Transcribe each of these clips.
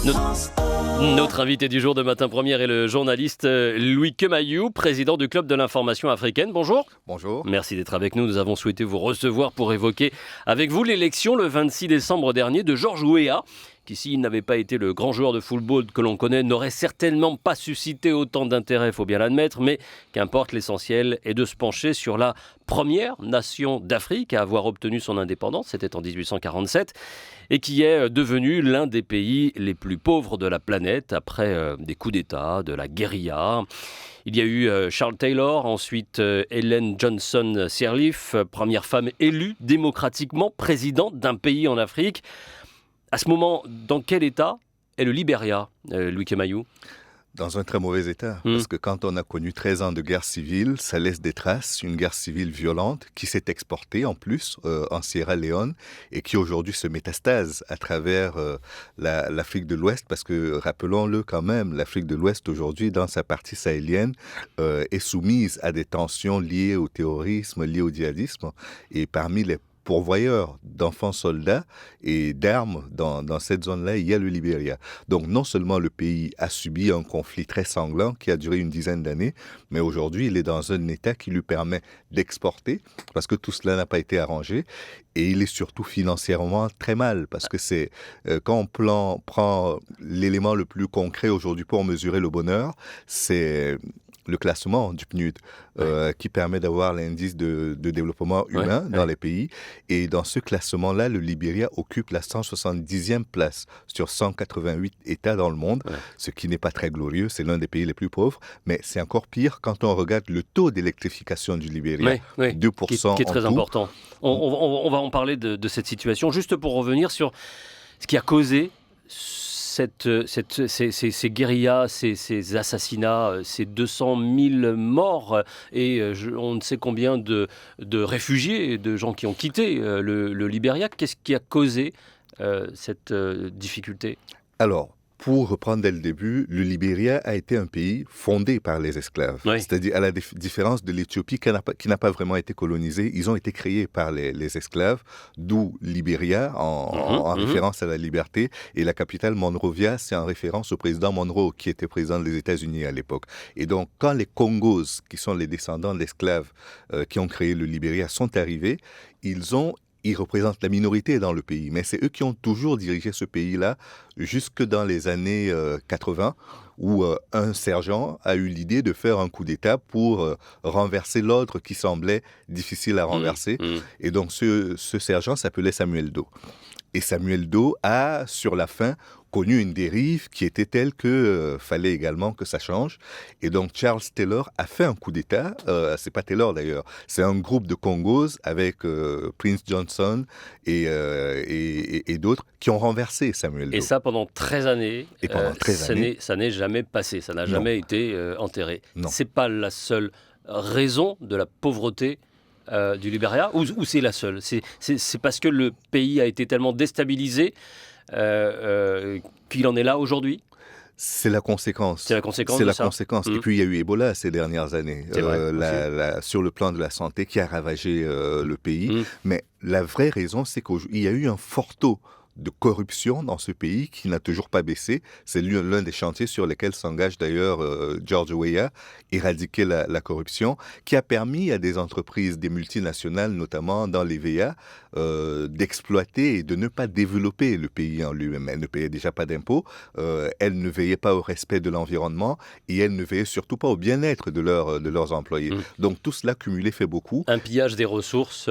Notre invité du jour de Matin Première est le journaliste Louis Kemayu, président du Club de l'information africaine. Bonjour. Bonjour. Merci d'être avec nous. Nous avons souhaité vous recevoir pour évoquer avec vous l'élection le 26 décembre dernier de George Weah, qui, s'il n'avait pas été le grand joueur de football que l'on connaît, n'aurait certainement pas suscité autant d'intérêt, il faut bien l'admettre, mais qu'importe, l'essentiel est de se pencher sur la première nation d'Afrique à avoir obtenu son indépendance, c'était en 1847, et qui est devenu l'un des pays les plus pauvres de la planète après des coups d'État, de la guérilla. Il y a eu Charles Taylor, ensuite Ellen Johnson Sirleaf, première femme élue démocratiquement présidente d'un pays en Afrique. À ce moment, dans quel état est le Libéria, Louis Kemayu ? Dans un très mauvais état, parce que quand on a connu 13 ans de guerre civile, ça laisse des traces, une guerre civile violente qui s'est exportée en plus en Sierra Leone et qui aujourd'hui se métastase à travers l'Afrique de l'Ouest, parce que, rappelons-le quand même, l'Afrique de l'Ouest aujourd'hui, dans sa partie sahélienne, est soumise à des tensions liées au terrorisme, liées au djihadisme, et parmi les pourvoyeurs d'enfants soldats et d'armes dans cette zone-là, il y a le Libéria. Donc non seulement le pays a subi un conflit très sanglant qui a duré une dizaine d'années, mais aujourd'hui il est dans un état qui lui permet d'exporter, parce que tout cela n'a pas été arrangé, et il est surtout financièrement très mal, parce que c'est quand on prend l'élément le plus concret aujourd'hui pour mesurer le bonheur, c'est le classement du PNUD, qui permet d'avoir l'indice de développement humain dans les pays. Et dans ce classement-là, le Libéria occupe la 170e place sur 188 États dans le monde, ce qui n'est pas très glorieux. C'est l'un des pays les plus pauvres. Mais c'est encore pire quand on regarde le taux d'électrification du Libéria, 2% qui est très important. On va en parler de cette situation. Juste pour revenir sur ce qui a causé ces guérillas, ces assassinats, ces 200 000 morts et on ne sait combien de réfugiés, de gens qui ont quitté le Libéria. Qu'est-ce qui a causé cette difficulté ? Alors, pour reprendre dès le début, le Libéria a été un pays fondé par les esclaves. C'est-à-dire, à la différence de l'Éthiopie qui n'a pas vraiment été colonisée, ils ont été créés par les esclaves, d'où Libéria, en référence à la liberté, et la capitale Monrovia, c'est en référence au président Monroe, qui était président des États-Unis à l'époque. Et donc, quand les Congos, qui sont les descendants d'esclaves qui ont créé le Libéria, sont arrivés, ils représentent la minorité dans le pays, mais c'est eux qui ont toujours dirigé ce pays-là jusque dans les années 80, où un sergent a eu l'idée de faire un coup d'État pour renverser l'ordre qui semblait difficile à renverser. Et donc ce sergent s'appelait Samuel Doe. Et Samuel Doe a, sur la fin, connu une dérive qui était telle que fallait également que ça change. Et donc Charles Taylor a fait un coup d'État. C'est pas Taylor d'ailleurs. C'est un groupe de Congos avec Prince Johnson et d'autres qui ont renversé Samuel Doe. Et ça pendant 13 années. Et pendant 13 années. Ça n'est jamais passé. Ça n'a jamais été enterré. Non. C'est pas la seule raison de la pauvreté du Libéria, ou c'est la seule? C'est parce que le pays a été tellement déstabilisé qu'il en est là aujourd'hui? C'est la conséquence. C'est la conséquence C'est de la ça. conséquence. Et puis, il y a eu Ebola ces dernières années, C'est vrai, sur le plan de la santé, qui a ravagé le pays. Mais la vraie raison, c'est qu'il y a eu un fort taux de corruption dans ce pays qui n'a toujours pas baissé. C'est l'un des chantiers sur lesquels s'engage d'ailleurs George Weah, éradiquer la corruption, qui a permis à des entreprises, des multinationales, notamment dans l'EVA, d'exploiter et de ne pas développer le pays en lui-même. Elles ne payaient déjà pas d'impôts, elles ne veillaient pas au respect de l'environnement et elles ne veillaient surtout pas au bien-être de leurs employés. Donc tout cela cumulé fait beaucoup. Un pillage des ressources.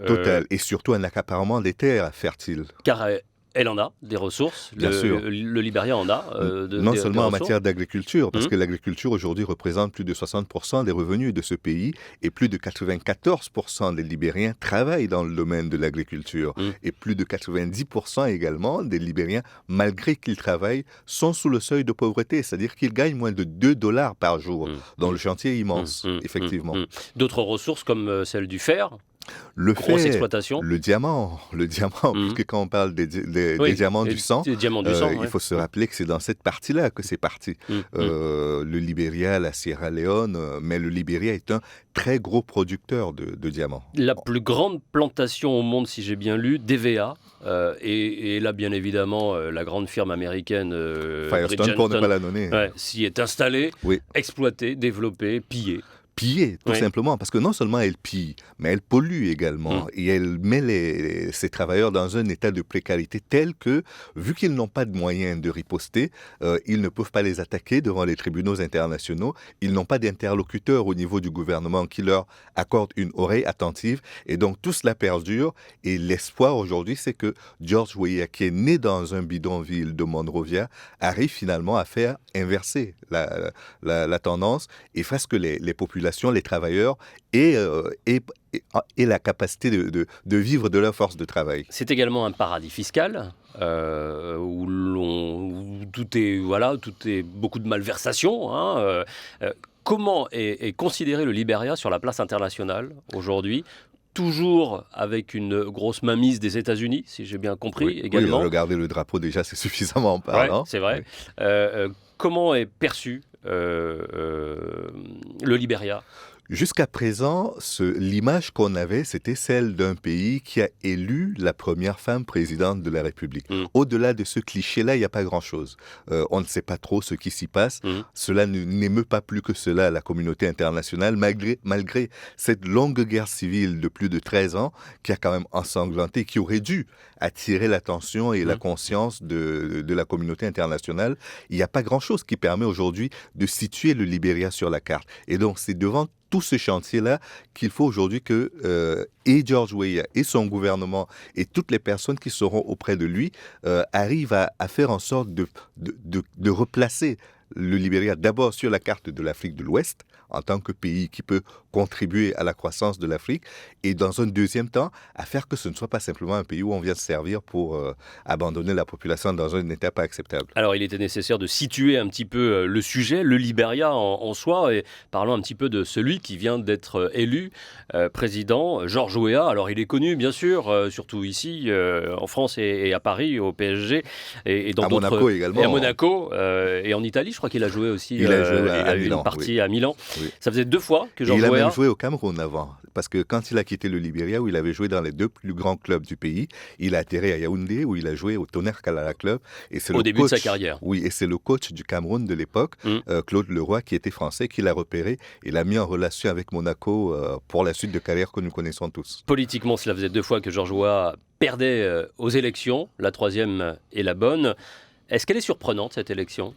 Total. Et surtout un accaparement des terres fertiles. Car elle en a des ressources. Bien sûr. Le Libéria en a. Non seulement en ressources. matière d'agriculture, parce que l'agriculture aujourd'hui représente plus de 60% des revenus de ce pays et plus de 94% des Libériens travaillent dans le domaine de l'agriculture. Et plus de 90% également des Libériens, malgré qu'ils travaillent, sont sous le seuil de pauvreté, c'est-à-dire qu'ils gagnent moins de $2 par jour. Donc le chantier est immense, effectivement. D'autres ressources comme celle du fer. grosse exploitation. Le diamant, puisque quand on parle des diamants du sang, il faut se rappeler que c'est dans cette partie-là que c'est parti. Le Libéria, la Sierra Leone, mais le Libéria est un très gros producteur de diamants. La plus grande plantation au monde, si j'ai bien lu, d'EVA, et là, bien évidemment, la grande firme américaine Firestone, pour ne pas la nommer, s'y est installée, exploitée, développée, pillée. Tout simplement, parce que non seulement elle pille, mais elle pollue également, et elle met ses travailleurs dans un état de précarité tel que, vu qu'ils n'ont pas de moyens de riposter, ils ne peuvent pas les attaquer devant les tribunaux internationaux, ils n'ont pas d'interlocuteur au niveau du gouvernement qui leur accorde une oreille attentive, et donc tout cela perdure, et l'espoir aujourd'hui, c'est que George Weah, qui est né dans un bidonville de Monrovia, arrive finalement à faire inverser la tendance, et fasse que les populations, les travailleurs et la capacité de vivre de leur force de travail. C'est également un paradis fiscal où tout est beaucoup de malversations. Comment est considéré le Libéria sur la place internationale aujourd'hui ? Toujours avec une grosse mainmise des États-Unis, si j'ai bien compris également. Oui, regarder le drapeau déjà, c'est suffisamment parlant. Ouais, c'est vrai. Comment est perçu le Libéria ? Jusqu'à présent, l'image qu'on avait, c'était celle d'un pays qui a élu la première femme présidente de la République. Au-delà de ce cliché-là, il n'y a pas grand-chose. On ne sait pas trop ce qui s'y passe. Cela n'émeut pas plus que cela la communauté internationale, malgré cette longue guerre civile de plus de 13 ans qui a quand même ensanglanté, qui aurait dû attirer l'attention et la conscience de la communauté internationale. Il n'y a pas grand-chose qui permet aujourd'hui de situer le Libéria sur la carte. Et donc, c'est devant tout ce chantier-là qu'il faut aujourd'hui que et George Weah et son gouvernement et toutes les personnes qui seront auprès de lui arrivent à faire en sorte de replacer le Libéria d'abord sur la carte de l'Afrique de l'Ouest en tant que pays qui peut contribuer à la croissance de l'Afrique et dans un deuxième temps à faire que ce ne soit pas simplement un pays où on vient se servir pour abandonner la population dans un état pas acceptable. Alors il était nécessaire de situer un petit peu le sujet, le Libéria en soi, et parlons un petit peu de celui qui vient d'être élu président, George Weah. Alors il est connu bien sûr, surtout ici en France et à Paris, au PSG et dans d'autres... Monaco également. Et à Monaco et en Italie, je crois qu'il a joué aussi. Il a joué à Milan, une partie à Milan. Oui. Ça faisait 2 fois que George Weah... Il a même joué au Cameroun avant, parce que quand il a quitté le Libéria, où il avait joué dans les 2 plus grands clubs du pays, il a atterri à Yaoundé, où il a joué au Tonnerre Kalala Club. Et c'est début de sa carrière. Oui, et c'est le coach du Cameroun de l'époque, Claude Leroy, qui était français, qui l'a repéré et l'a mis en relation avec Monaco pour la suite de carrière que nous connaissons tous. Politiquement, cela faisait 2 fois que George Weah perdait aux élections. La 3e est la bonne. Est-ce qu'elle est surprenante, cette élection ?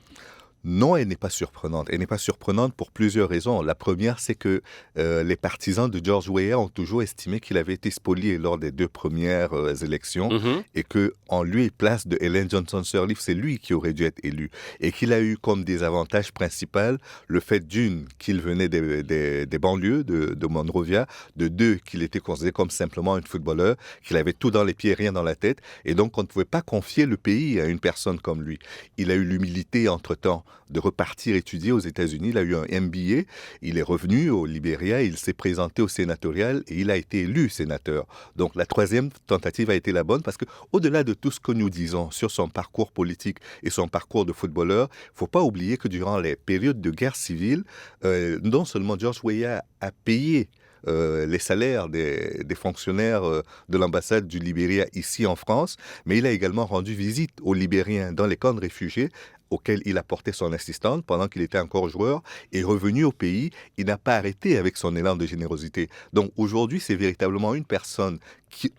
Non, elle n'est pas surprenante. Elle n'est pas surprenante pour plusieurs raisons. La première, c'est que les partisans de George Weah ont toujours estimé qu'il avait été spolié lors des 2 premières élections et qu'en lieu et place de Ellen Johnson Sirleaf, c'est lui qui aurait dû être élu. Et qu'il a eu comme désavantage principal le fait qu'il venait des banlieues de Monrovia, de 2, qu'il était considéré comme simplement un footballeur, qu'il avait tout dans les pieds, rien dans la tête, et donc on ne pouvait pas confier le pays à une personne comme lui. Il a eu l'humilité entre-temps de repartir étudier aux États-Unis. Il a eu un MBA, il est revenu au Libéria, il s'est présenté au sénatorial et il a été élu sénateur. Donc la 3e tentative a été la bonne parce que au-delà de tout ce que nous disons sur son parcours politique et son parcours de footballeur, il ne faut pas oublier que durant les périodes de guerre civile, non seulement George Weah a payé les salaires des fonctionnaires de l'ambassade du Libéria ici en France, mais il a également rendu visite aux Libériens dans les camps de réfugiés auquel il apportait son assistante pendant qu'il était encore joueur, et revenu au pays, il n'a pas arrêté avec son élan de générosité. Donc aujourd'hui, c'est véritablement une personne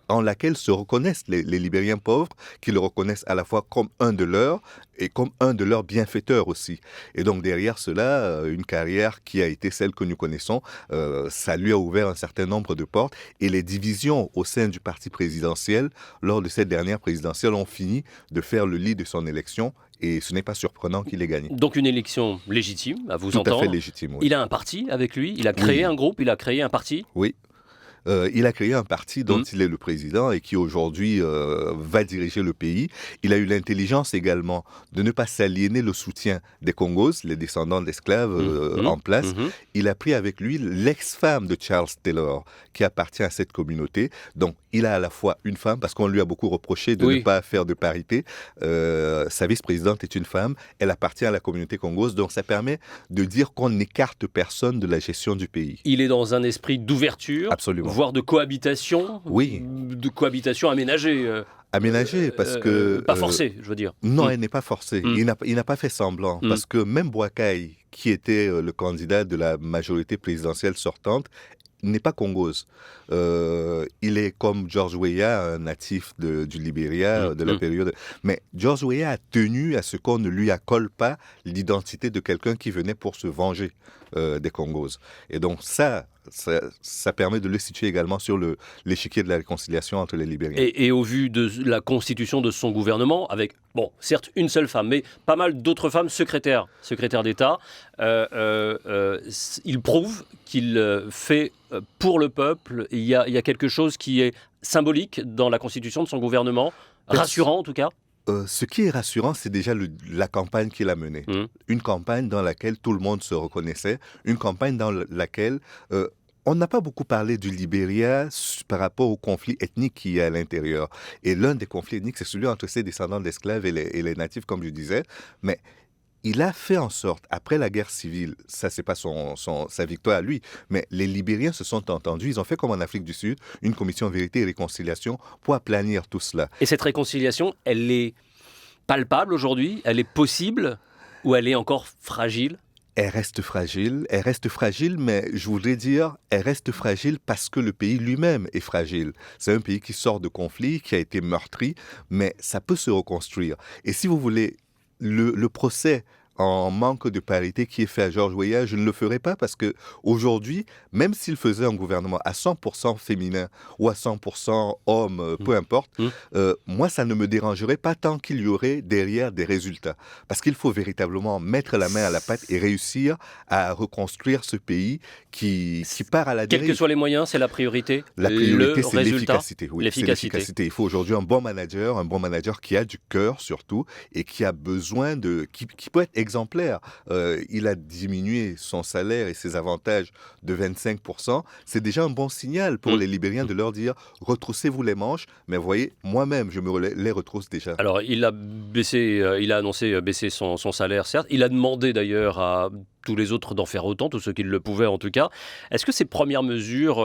en laquelle se reconnaissent les Libériens pauvres, qui le reconnaissent à la fois comme un de leurs et comme un de leurs bienfaiteurs aussi. Et donc derrière cela, une carrière qui a été celle que nous connaissons, ça lui a ouvert un certain nombre de portes, et les divisions au sein du parti présidentiel, lors de cette dernière présidentielle, ont fini de faire le lit de son élection. Et ce n'est pas surprenant qu'il ait gagné. Donc une élection légitime, à vous entendre. Tout à fait légitime, oui. Il a un parti avec lui, il a créé un groupe, il a créé un parti. Oui. Il a créé un parti dont il est le président et qui aujourd'hui va diriger le pays. Il a eu l'intelligence également de ne pas s'aliéner le soutien des Congos, les descendants d'esclaves en place. Il a pris avec lui l'ex-femme de Charles Taylor, qui appartient à cette communauté. Donc, il a à la fois une femme, parce qu'on lui a beaucoup reproché de ne pas faire de parité. Sa vice-présidente est une femme. Elle appartient à la communauté congose. Donc, ça permet de dire qu'on n'écarte personne de la gestion du pays. Il est dans un esprit d'ouverture, voire de cohabitation. Oui. De cohabitation aménagée. Aménagée, parce que... Pas forcée, je veux dire. Non, elle n'est pas forcée. Il n'a pas fait semblant. Parce que même Boakai, qui était le candidat de la majorité présidentielle sortante, n'est pas congose. Il est comme George Weah, un natif du Libéria, de la période. Mais George Weah a tenu à ce qu'on ne lui accole pas l'identité de quelqu'un qui venait pour se venger des Congos. Et donc ça permet de le situer également sur l'échiquier de la réconciliation entre les Libériens. Et au vu de la constitution de son gouvernement, avec, bon, certes une seule femme, mais pas mal d'autres femmes secrétaires d'État, il prouve qu'il fait pour le peuple. Il y a quelque chose qui est symbolique dans la constitution de son gouvernement, rassurant en tout cas. Ce qui est rassurant, c'est déjà la campagne qu'il a menée. Une campagne dans laquelle tout le monde se reconnaissait, une campagne dans laquelle on n'a pas beaucoup parlé du Libéria par rapport au conflit ethnique qu'il y a à l'intérieur. Et l'un des conflits ethniques, c'est celui entre ses descendants d'esclaves et les natifs, comme je disais. Mais il a fait en sorte, après la guerre civile, ça c'est pas sa victoire à lui, mais les Libériens se sont entendus, ils ont fait comme en Afrique du Sud, une commission vérité et réconciliation pour aplanir tout cela. Et cette réconciliation, elle est palpable aujourd'hui? Elle est possible? Ou elle est encore fragile? Elle reste fragile, mais je voudrais dire, elle reste fragile parce que le pays lui-même est fragile. C'est un pays qui sort de conflit, qui a été meurtri, mais ça peut se reconstruire. Et si vous voulez, le procès en manque de parité qui est fait à George Weah, je ne le ferai pas parce que aujourd'hui, même s'il faisait un gouvernement à 100% féminin ou à 100% homme, peu importe, moi ça ne me dérangerait pas tant qu'il y aurait derrière des résultats. Parce qu'il faut véritablement mettre la main à la pâte et réussir à reconstruire ce pays qui part à la dérive. Quels que soient les moyens, c'est la priorité? La priorité, c'est résultat, l'efficacité. Oui, l'efficacité. Il faut aujourd'hui un bon manager qui a du cœur surtout et qui a besoin qui peut être exemplaire. Il a diminué son salaire et ses avantages de 25%. C'est déjà un bon signal pour les Libériens de leur dire retroussez-vous les manches, mais voyez, moi-même, je me les retrousse déjà. Alors, il a annoncé baisser son salaire, certes. Il a demandé d'ailleurs à tous les autres d'en faire autant, tous ceux qui le pouvaient en tout cas. Est-ce que ces premières mesures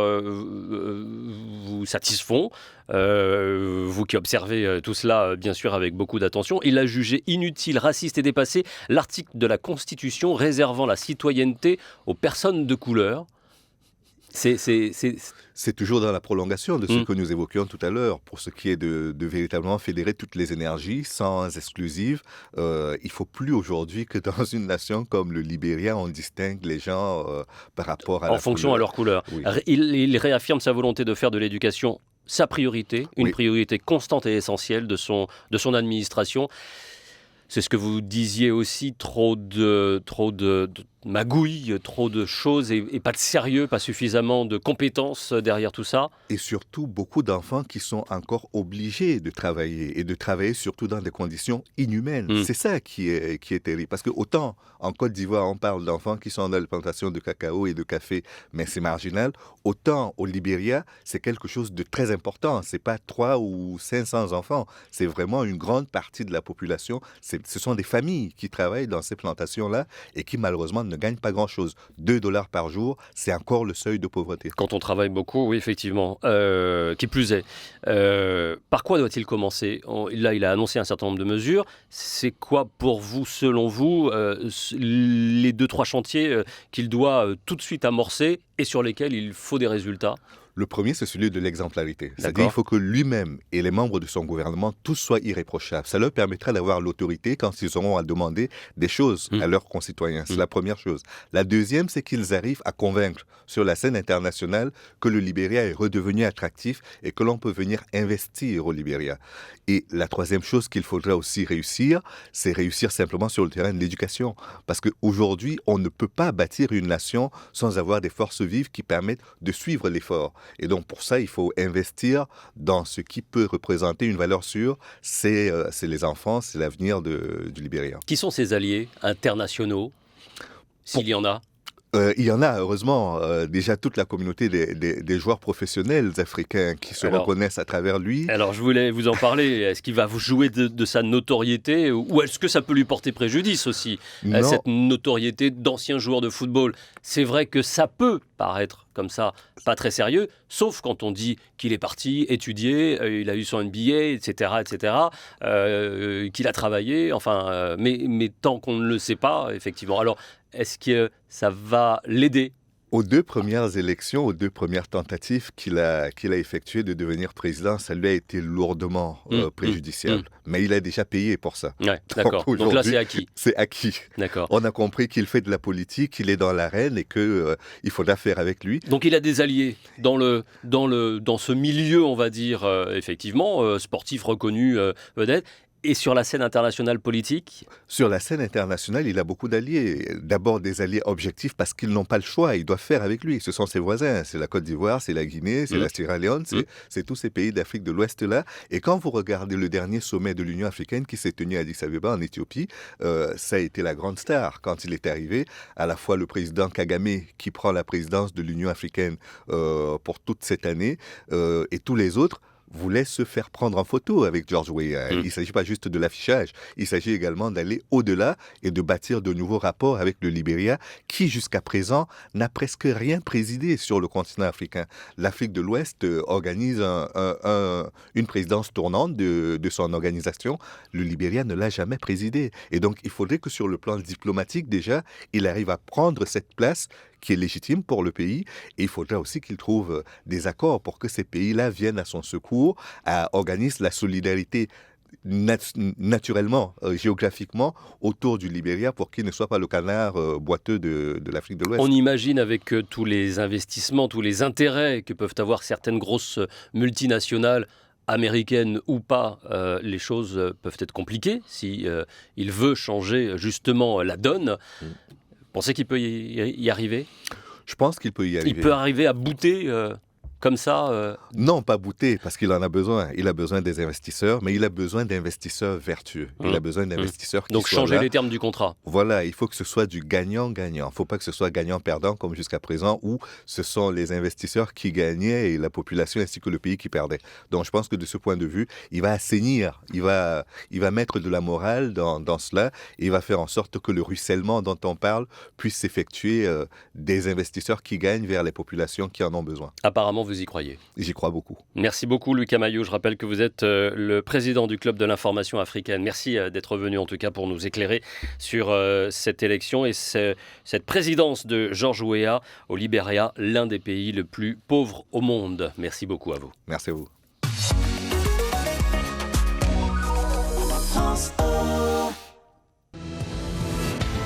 vous satisfont? Vous qui observez tout cela, bien sûr, avec beaucoup d'attention. Il a jugé inutile, raciste et dépassé l'article de la Constitution réservant la citoyenneté aux personnes de couleur. C'est toujours dans la prolongation de ce que nous évoquions tout à l'heure. Pour ce qui est de véritablement fédérer toutes les énergies sans exclusive, il ne faut plus aujourd'hui que dans une nation comme le Libéria, on distingue les gens par rapport à en fonction à leur couleur. Oui. Il réaffirme sa volonté de faire de l'éducation sa priorité, une priorité constante et essentielle de son administration. C'est ce que vous disiez aussi, trop de magouilles, trop de choses et pas de sérieux, pas suffisamment de compétences derrière tout ça. Et surtout, beaucoup d'enfants qui sont encore obligés de travailler et de travailler surtout dans des conditions inhumaines. C'est ça qui est terrible. Parce que autant en Côte d'Ivoire, on parle d'enfants qui sont dans les plantations de cacao et de café, mais c'est marginal. Autant au Libéria, c'est quelque chose de très important. C'est pas 300 ou 500 enfants. C'est vraiment une grande partie de la population. Ce sont des familles qui travaillent dans ces plantations-là et qui malheureusement ne gagnent pas grand-chose. 2 $ par jour, c'est encore le seuil de pauvreté. Quand on travaille beaucoup, oui, effectivement. Qui plus est. Par quoi doit-il commencer? Là, il a annoncé un certain nombre de mesures. C'est quoi pour vous, selon vous, les 2-3 chantiers qu'il doit tout de suite amorcer et sur lesquels il faut des résultats? Le premier, c'est celui de l'exemplarité. C'est-à-dire qu'il faut que lui-même et les membres de son gouvernement, tous soient irréprochables. Ça leur permettra d'avoir l'autorité quand ils auront à demander des choses à leurs concitoyens. C'est la première chose. La deuxième, c'est qu'ils arrivent à convaincre sur la scène internationale que le Libéria est redevenu attractif et que l'on peut venir investir au Libéria. Et la troisième chose qu'il faudra aussi réussir, c'est réussir simplement sur le terrain de l'éducation. Parce qu'aujourd'hui, on ne peut pas bâtir une nation sans avoir des forces vives qui permettent de suivre l'effort. Et donc pour ça, il faut investir dans ce qui peut représenter une valeur sûre. C'est les enfants, c'est l'avenir du Libéria. Qui sont ses alliés internationaux, s'il y en a? Il y en a, heureusement, déjà toute la communauté des joueurs professionnels africains qui se reconnaissent à travers lui. Alors, je voulais vous en parler. Est-ce qu'il va vous jouer de sa notoriété ou est-ce que ça peut lui porter préjudice aussi, cette notoriété d'ancien joueur de football? C'est vrai que ça peut paraître comme ça pas très sérieux, sauf quand on dit qu'il est parti étudier, il a eu son MBA, etc., qu'il a travaillé, enfin, mais tant qu'on ne le sait pas, effectivement. Alors, est-ce que ça va l'aider? Aux 2 premières élections, aux 2 premières tentatives qu'il a effectuées de devenir président, ça lui a été lourdement préjudiciable. Mais il a déjà payé pour ça. Ouais, d'accord. Donc là, c'est acquis. C'est acquis. D'accord. On a compris qu'il fait de la politique, qu'il est dans l'arène et qu'il faudra faire avec lui. Donc il a des alliés dans ce milieu, on va dire, effectivement, sportif reconnu, vedette. Et sur la scène internationale politique? Sur la scène internationale, il a beaucoup d'alliés. D'abord des alliés objectifs parce qu'ils n'ont pas le choix, ils doivent faire avec lui. Ce sont ses voisins, c'est la Côte d'Ivoire, c'est la Guinée, c'est la Sierra Leone, c'est tous ces pays d'Afrique de l'Ouest-là. Et quand vous regardez le dernier sommet de l'Union africaine qui s'est tenu à Addis Abeba en Éthiopie, ça a été la grande star. Quand il est arrivé, à la fois le président Kagame qui prend la présidence de l'Union africaine pour toute cette année et tous les autres, voulait se faire prendre en photo avec George Weah. Il ne s'agit pas juste de l'affichage, il s'agit également d'aller au-delà et de bâtir de nouveaux rapports avec le Libéria qui, jusqu'à présent, n'a presque rien présidé sur le continent africain. L'Afrique de l'Ouest organise une présidence tournante de son organisation. Le Libéria ne l'a jamais présidé. Et donc, il faudrait que sur le plan diplomatique, déjà, il arrive à prendre cette place qui est légitime pour le pays. Et il faudra aussi qu'il trouve des accords pour que ces pays-là viennent à son secours, organisent la solidarité naturellement, géographiquement, autour du Libéria pour qu'il ne soit pas le canard boiteux de l'Afrique de l'Ouest. On imagine avec tous les investissements, tous les intérêts que peuvent avoir certaines grosses multinationales, américaines ou pas, les choses peuvent être compliquées si il veut changer justement la donne. Pensez qu'il peut y arriver? Je pense qu'il peut y arriver. Il peut arriver à bouter comme ça Non, pas bouter, parce qu'il en a besoin. Il a besoin des investisseurs, mais il a besoin d'investisseurs vertueux. Il a besoin d'investisseurs qui Donc soient changer là. les termes du contrat. Voilà, il faut que ce soit du gagnant-gagnant. Il ne faut pas que ce soit gagnant-perdant comme jusqu'à présent, où ce sont les investisseurs qui gagnaient et la population ainsi que le pays qui perdait. Donc je pense que de ce point de vue, il va assainir, il va mettre de la morale dans cela et il va faire en sorte que le ruissellement dont on parle puisse s'effectuer des investisseurs qui gagnent vers les populations qui en ont besoin. Apparemment, vous y croyez? J'y crois beaucoup. Merci beaucoup, Louis Camaillou. Je rappelle que vous êtes le président du Club de l'information africaine. Merci d'être venu, en tout cas, pour nous éclairer sur cette élection et cette présidence de George Weah au Libéria, l'un des pays les plus pauvres au monde. Merci beaucoup à vous. Merci à vous.